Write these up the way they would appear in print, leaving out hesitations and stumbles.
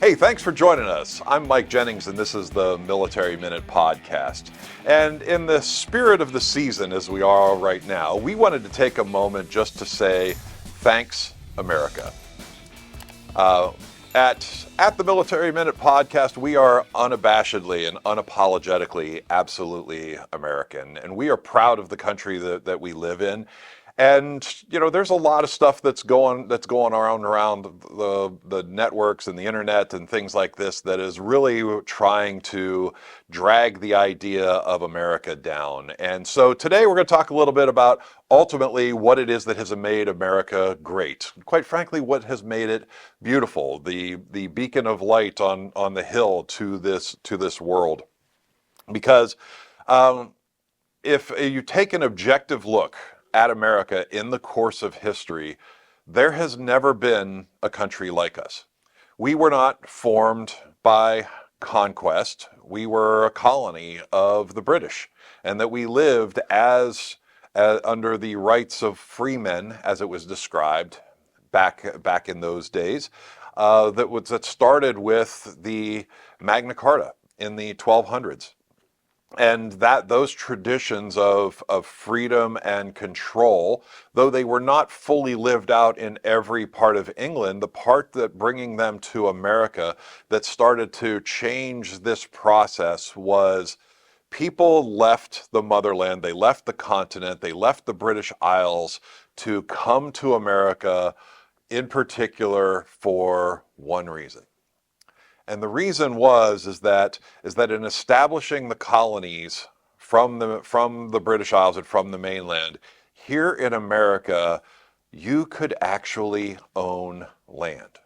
Hey, thanks for joining us. I'm Mike Jennings, and this is the Military Minute Podcast. And in the spirit of the season, as we are right now, we wanted to take a moment just to say, thanks, America. At the Military Minute Podcast, we are unabashedly and unapologetically absolutely American, and we are proud of the country that we live in. And there's a lot of stuff that's going around the networks and the internet and things like this that is really trying to drag the idea of America down. And so today we're going to talk a little bit about ultimately what it is that has made America great. Quite frankly, what has made it beautiful, the beacon of light on the hill to this world. Because if you take an objective look at America in the course of history, there has never been a country like us. We were not formed by conquest. We were a colony of the British, and that we lived as under the rights of free men, as it was described back in those days. That started with the Magna Carta in the 1200s. And that those traditions of freedom and control, though they were not fully lived out in every part of England, the part that bringing them to America that started to change this process was people left the motherland, they left the continent, they left the British Isles to come to America in particular for one reason. And the reason is that in establishing the colonies from the British Isles and from the mainland, here in America, you could actually own land.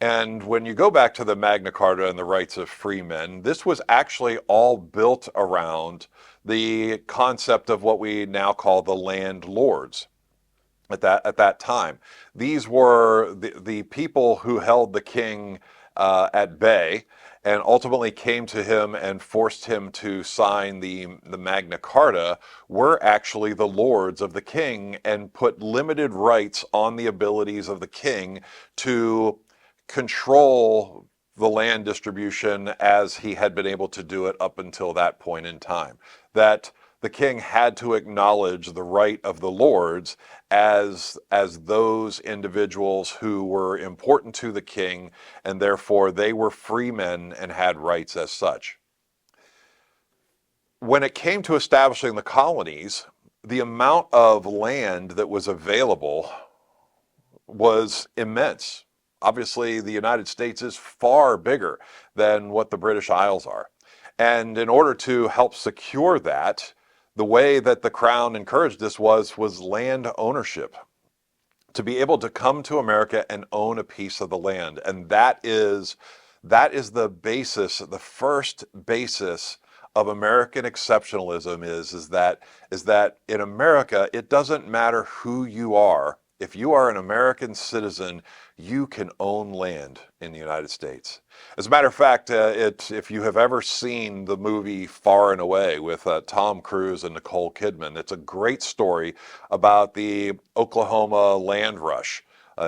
And when you go back to the Magna Carta and the rights of free men, this was actually all built around the concept of what we now call the landlords. At that time, these were the people who held the king at bay and ultimately came to him and forced him to sign the Magna Carta, were actually the lords of the king and put limited rights on the abilities of the king to control the land distribution as he had been able to do it up until that point in time. That the king had to acknowledge the right of the lords as those individuals who were important to the king, and therefore they were free men and had rights as such. When it came to establishing the colonies, the amount of land that was available was immense. Obviously, the United States is far bigger than what the British Isles are. And in order to help secure that, the way that the Crown encouraged this was land ownership. To be able to come to America and own a piece of the land. And that is the basis, the first basis of American exceptionalism is that in America, it doesn't matter who you are. If you are an American citizen, you can own land in the United States. As a matter of fact, if you have ever seen the movie Far and Away with Tom Cruise and Nicole Kidman, it's a great story about the Oklahoma land rush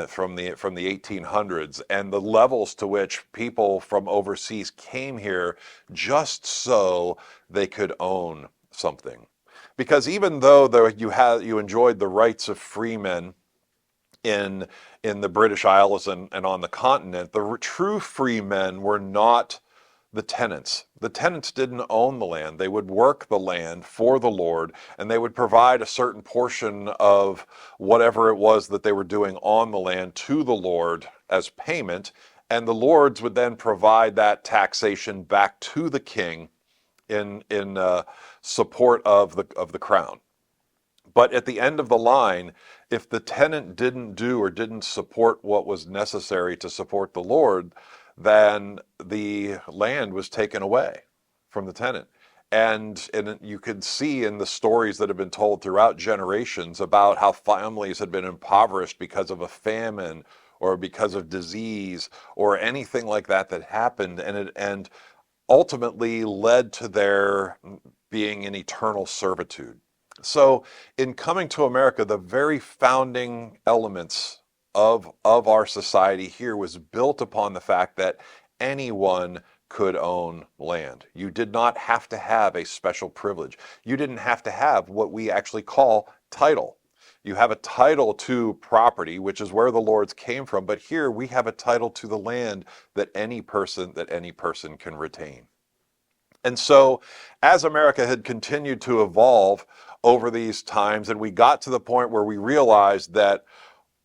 from the 1800s and the levels to which people from overseas came here just so they could own something. Because even though you enjoyed the rights of free men in the British Isles and on the continent, the true free men were not the tenants. The tenants didn't own the land. They would work the land for the Lord, and they would provide a certain portion of whatever it was that they were doing on the land to the Lord as payment, and the lords would then provide that taxation back to the king in support of the crown. But at the end of the line, if the tenant didn't do or didn't support what was necessary to support the Lord, then the land was taken away from the tenant. And you could see in the stories that have been told throughout generations about how families had been impoverished because of a famine or because of disease or anything like that happened, and ultimately led to their being in eternal servitude. So in coming to America, the very founding elements of our society here was built upon the fact that anyone could own land. You did not have to have a special privilege. You didn't have to have what we actually call title. You have a title to property, which is where the lords came from, but here we have a title to the land that any person can retain. And so as America had continued to evolve over these times, and we got to the point where we realized that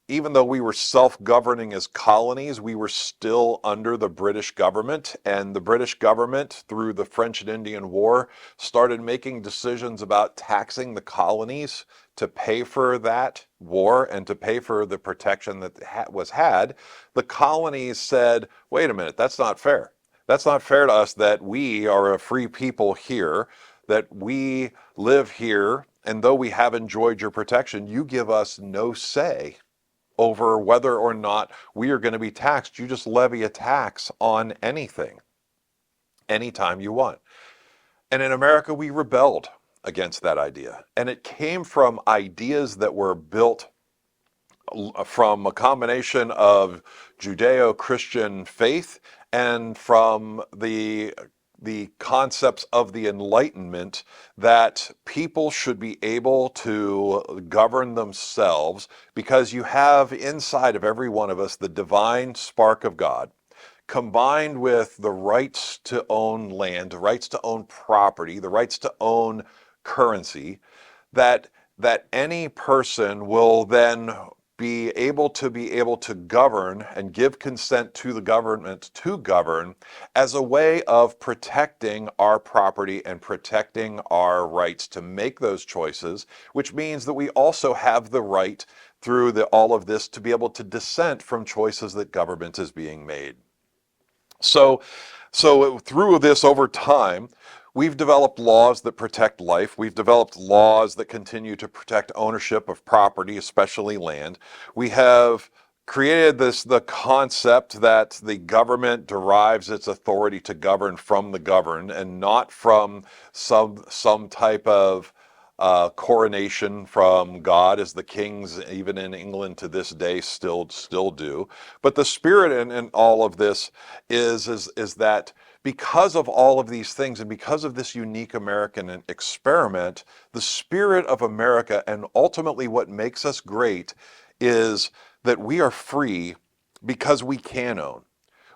even though we were self-governing as colonies, we were still under the British government, and the British government, through the French and Indian War, started making decisions about taxing the colonies to pay for that war and to pay for the protection that was had. The colonies said, wait a minute, that's not fair. That's not fair to us that we are a free people here, that we live here, and though we have enjoyed your protection, you give us no say over whether or not we are going to be taxed. You just levy a tax on anything, anytime you want. And in America, we rebelled against that idea. And it came from ideas that were built from a combination of Judeo-Christian faith and from the concepts of the Enlightenment, that people should be able to govern themselves, because you have inside of every one of us the divine spark of God, combined with the rights to own land, the rights to own property, the rights to own currency, that any person will then be able to govern and give consent to the government to govern as a way of protecting our property and protecting our rights to make those choices, which means that we also have the right through all of this to be able to dissent from choices that government is being made. So through this over time, we've developed laws that protect life. We've developed laws that continue to protect ownership of property, especially land. We have created the concept that the government derives its authority to govern from the governed, and not from some type of coronation from God, as the kings, even in England to this day, still do. But the spirit in all of this is that because of all of these things, and because of this unique American experiment, the spirit of America, and ultimately what makes us great, is that we are free because we can own.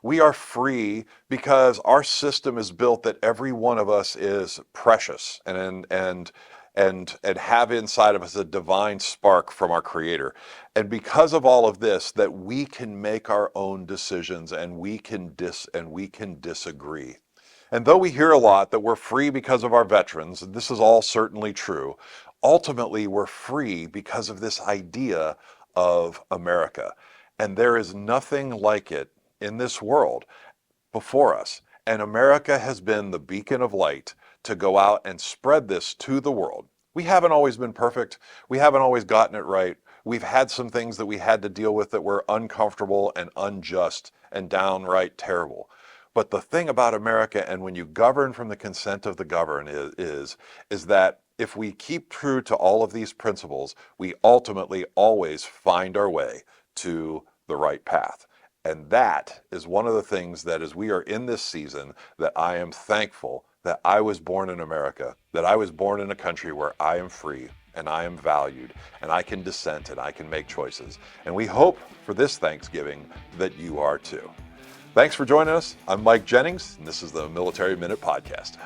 We are free because our system is built that every one of us is precious and have inside of us a divine spark from our Creator. And because of all of this, that we can make our own decisions, and we can disagree. And though we hear a lot that we're free because of our veterans, and this is all certainly true, ultimately we're free because of this idea of America. And there is nothing like it in this world before us. And America has been the beacon of light to go out and spread this to the world. We haven't always been perfect. We haven't always gotten it right. We've had some things that we had to deal with that were uncomfortable and unjust and downright terrible. But the thing about America, and when you govern from the consent of the governed, is that if we keep true to all of these principles, we ultimately always find our way to the right path. And that is one of the things that, as we are in this season, that I am thankful that I was born in America, that I was born in a country where I am free and I am valued and I can dissent and I can make choices. And we hope for this Thanksgiving that you are too. Thanks for joining us. I'm Mike Jennings, and this is the Military Minute Podcast.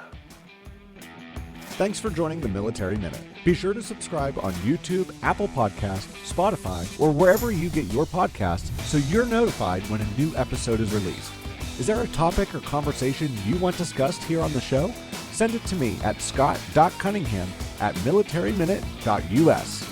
Thanks for joining the Military Minute. Be sure to subscribe on YouTube, Apple Podcasts, Spotify, or wherever you get your podcasts so you're notified when a new episode is released. Is there a topic or conversation you want discussed here on the show? Send it to me at scott.cunningham@militaryminute.us.